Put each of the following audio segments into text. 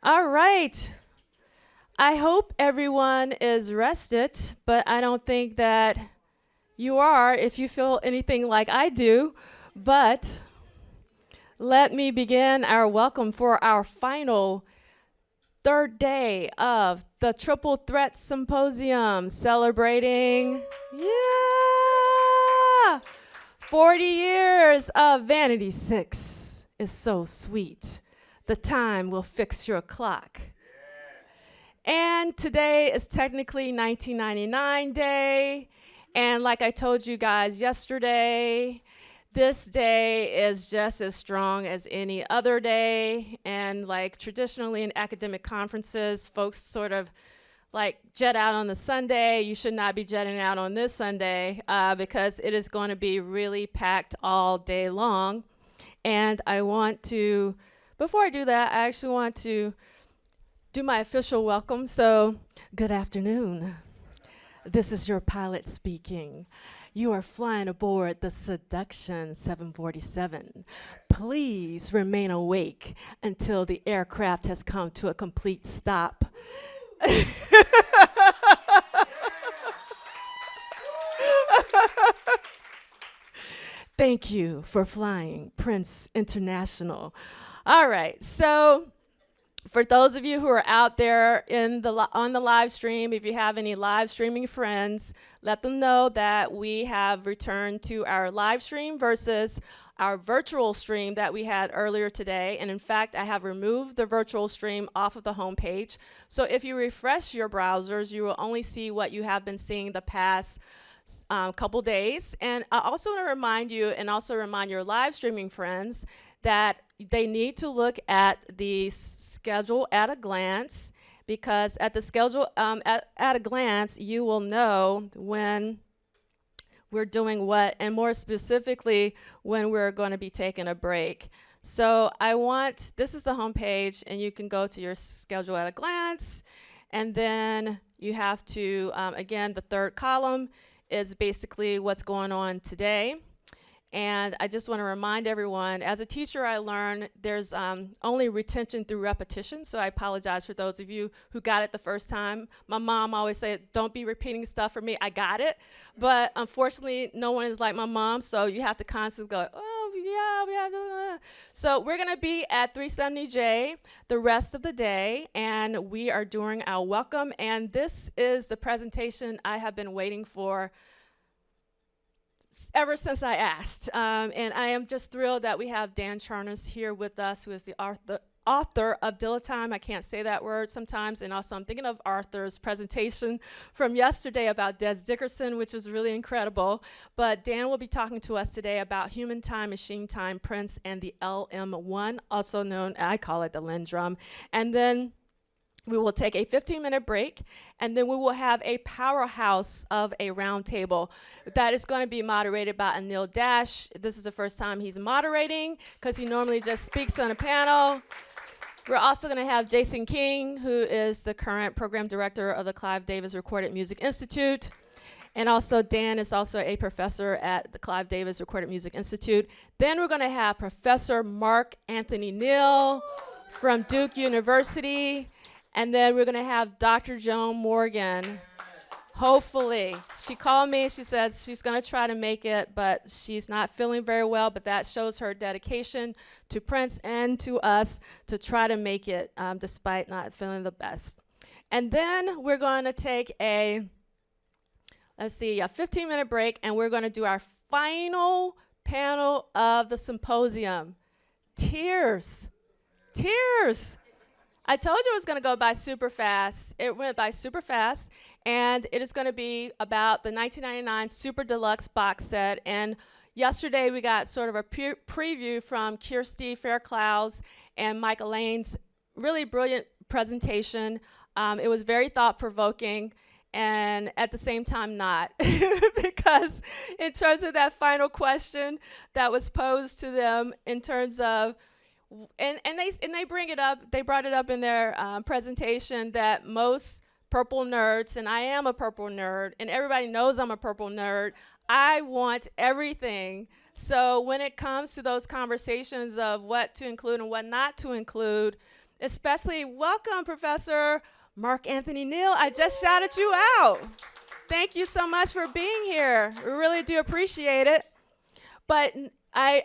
All right. I hope everyone is rested, but I don't think that you are if you feel anything like I do. But let me begin our welcome for our final third day of the Triple Threat Symposium celebrating, yeah, 40 years of Vanity 6 is so sweet. The time will fix your clock. And today is technically 1999 day. And like I told you guys yesterday, this day is just as strong as any other day. And like traditionally in academic conferences, folks sort of like jet out on the Sunday. You should not be jetting out on this Sunday because it is going to be really packed all day long. And I want to, before I do that, I actually want to do my official welcome. So, good afternoon. This is your pilot speaking. You are flying aboard the Seduction 747. Please remain awake until the aircraft has come to a complete stop. Thank you for flying Prince International. All right, so for those of you who are out there on the live stream, if you have any live streaming friends, let them know that we have returned to our live stream versus our virtual stream that we had earlier today. And in fact, I have removed the virtual stream off of the homepage. So if you refresh your browsers, you will only see what you have been seeing the past couple days. And I also want to remind you and also remind your live streaming friends that they need to look at the schedule at a glance, because at the schedule at a glance, you will know when we're doing what, and more specifically, when we're going to be taking a break. So this is the homepage, and you can go to your schedule at a glance, and then you have to, again, the third column is basically what's going on today. And I just want to remind everyone, as a teacher, I learned there's only retention through repetition. So I apologize for those of you who got it the first time. My mom always said, don't be repeating stuff for me. I got it. But unfortunately, no one is like my mom. So you have to constantly go, oh, yeah, we have to. So we're going to be at 370J the rest of the day. And we are doing our welcome. And this is the presentation I have been waiting for ever since I asked. And I am just thrilled that we have Dan Charnas here with us, who is the author of Dilettime. I can't say that word sometimes. And also I'm thinking of Arthur's presentation from yesterday about Des Dickerson, which was really incredible. But Dan will be talking to us today about Human Time, Machine Time, Prince, and the LM1, also known, I call it the Lindrum. And then we will take a 15-minute break, and then we will have a powerhouse of a roundtable that is going to be moderated by Anil Dash. This is the first time he's moderating because he normally just speaks on a panel. We're also going to have Jason King, who is the current program director of the Clive Davis Recorded Music Institute. And also Dan is also a professor at the Clive Davis Recorded Music Institute. Then we're going to have Professor Mark Anthony Neal from Duke University. And then we're going to have Dr. Joan Morgan, hopefully. She called me. She said she's going to try to make it, but she's not feeling very well. But that shows her dedication to Prince and to us to try to make it despite not feeling the best. And then we're going to take a 15-minute break, and we're going to do our final panel of the symposium. Tears. I told you it was going to go by super fast. It went by super fast, and it is going to be about the 1999 Super Deluxe box set. And yesterday we got sort of a preview from Kirsty Fairclouds and Mike Elaine's really brilliant presentation. It was very thought-provoking, and at the same time not, because in terms of that final question that was posed to them in terms of, and they brought it up in their presentation that most purple nerds, and I am a purple nerd, and everybody knows I'm a purple nerd, I want everything. So when it comes to those conversations of what to include and what not to include, especially welcome, Professor Mark Anthony Neal. I just shouted you out. Thank you so much for being here. We really do appreciate it. But I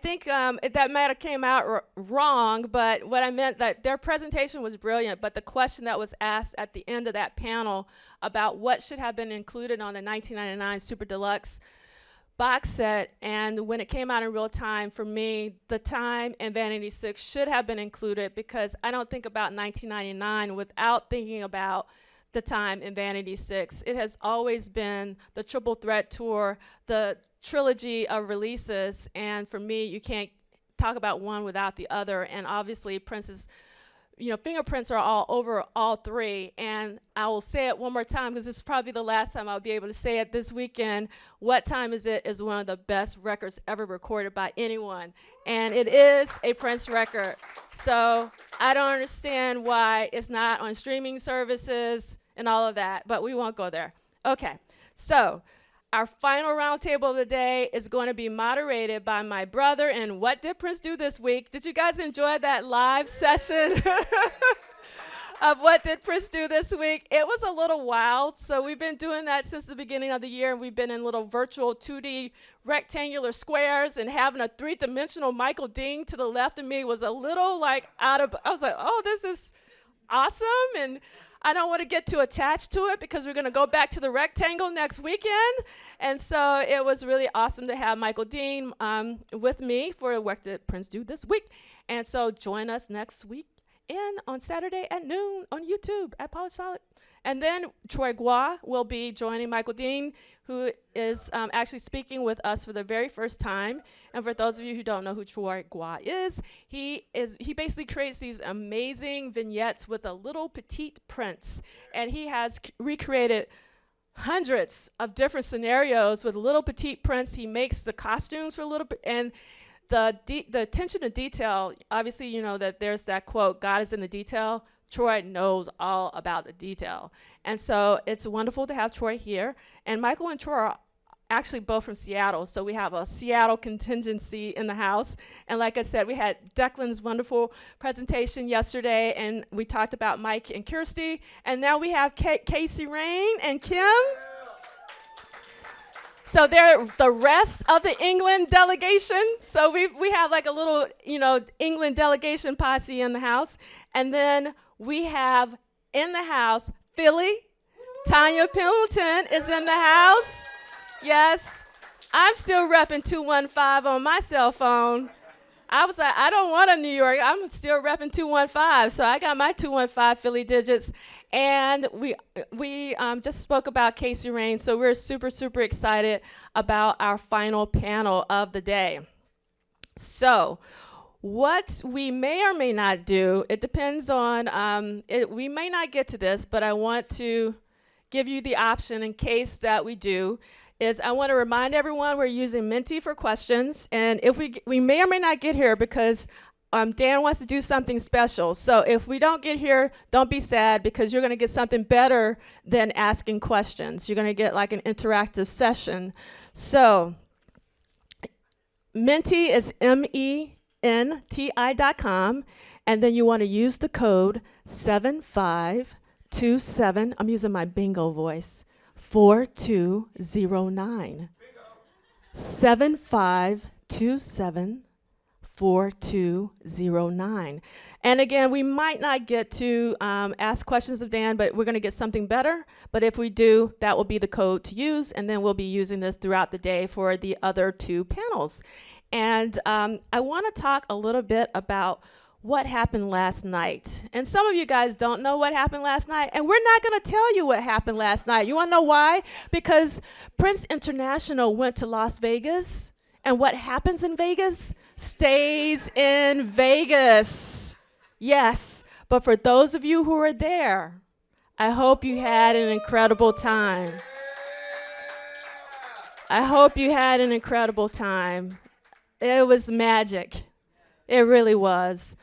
think that matter came out wrong, but what I meant that their presentation was brilliant, but the question that was asked at the end of that panel about what should have been included on the 1999 Super Deluxe box set, and when it came out in real time, for me, The Time and Vanity 6 should have been included, because I don't think about 1999 without thinking about The Time and Vanity 6. It has always been the Triple Threat Tour, the trilogy of releases, and for me, you can't talk about one without the other. And obviously, Prince's fingerprints are all over all three. And I will say it one more time, because this is probably the last time I'll be able to say it this weekend. What Time Is It is one of the best records ever recorded by anyone, and it is a Prince record. So I don't understand why it's not on streaming services and all of that, but we won't go there. Okay, so our final roundtable of the day is going to be moderated by my brother in What Did Prince Do This Week? Did you guys enjoy that live session of What Did Prince Do This Week? It was a little wild. So we've been doing that since the beginning of the year, and we've been in little virtual 2D rectangular squares, and having a three-dimensional Michael Dean to the left of me was a little like I was like, oh, this is awesome. And I don't want to get too attached to it, because we're going to go back to the rectangle next weekend. And so it was really awesome to have Michael Dean with me for What Did Prince Do This Week. And so join us next week and on Saturday at noon on YouTube at Polysolid. And then Troy Gua will be joining Michael Dean, who is actually speaking with us for the very first time. And for those of you who don't know who Troy Gua is, he basically creates these amazing vignettes with a little petite prince. And he has recreated hundreds of different scenarios with little petite prince. He makes the costumes for little, and the attention to detail, obviously, you know that there's that quote, God is in the detail. Troy knows all about the detail. And so it's wonderful to have Troy here. And Michael and Troy are actually both from Seattle, so we have a Seattle contingency in the house. And like I said, we had Declan's wonderful presentation yesterday, and we talked about Mike and Kirsty. And now we have Casey Rain and Kim. So they're the rest of the England delegation. So we have like a little, England delegation posse in the house. And then we have in the house Philly. Tanya Pendleton is in the house. Yes. I'm still repping 215 on my cell phone. I was like, I don't want a New York. I'm still repping 215. So I got my 215 Philly digits. And we just spoke about Casey Rain. So we're super, super excited about our final panel of the day. So what we may or may not do, it depends on, we may not get to this, but I want to give you the option in case that we do, is I want to remind everyone we're using Menti for questions. And if we may or may not get here, because Dan wants to do something special. So if we don't get here, don't be sad, because you're going to get something better than asking questions. You're going to get like an interactive session. So Menti is MENTI.com, and then you want to use the code 7527. I'm using my bingo voice. 4209. 7527 4209. And again, we might not get to ask questions of Dan, but we're going to get something better. But if we do, that will be the code to use, and then we'll be using this throughout the day for the other two panels. And I want to talk a little bit about what happened last night. And some of you guys don't know what happened last night, and we're not going to tell you what happened last night. You want to know why? Because Prince International went to Las Vegas, and what happens in Vegas stays in Vegas. Yes, but for those of you who are there, I hope you had an incredible time. I hope you had an incredible time. It was magic. It really was.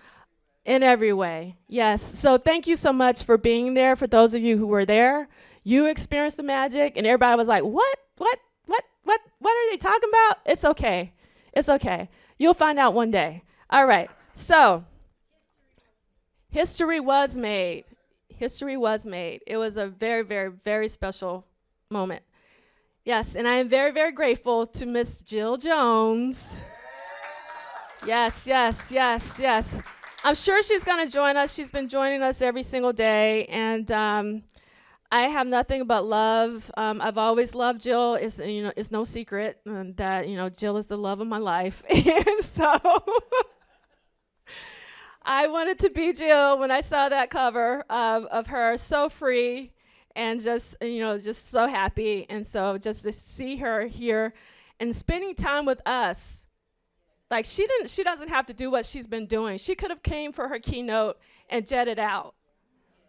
In every way, yes. So thank you so much for being there. For those of you who were there, you experienced the magic, and everybody was like, what are they talking about? It's okay. It's okay. You'll find out one day. All right. So History was made. History was made. It was a very, very, very special moment. Yes, and I am very, very grateful to Miss Jill Jones. Yes, yes, yes, yes. I'm sure she's going to join us. She's been joining us every single day, and I have nothing but love. I've always loved Jill. It's no secret that Jill is the love of my life, and so I wanted to be Jill when I saw that cover of her, so free and just so happy, and so just to see her here and spending time with us. Like she doesn't have to do what she's been doing. She could have came for her keynote and jetted out,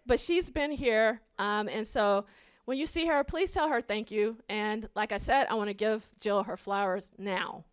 but she's been here, and so when you see her, please tell her thank you. And like I said, I want to give Jill her flowers now.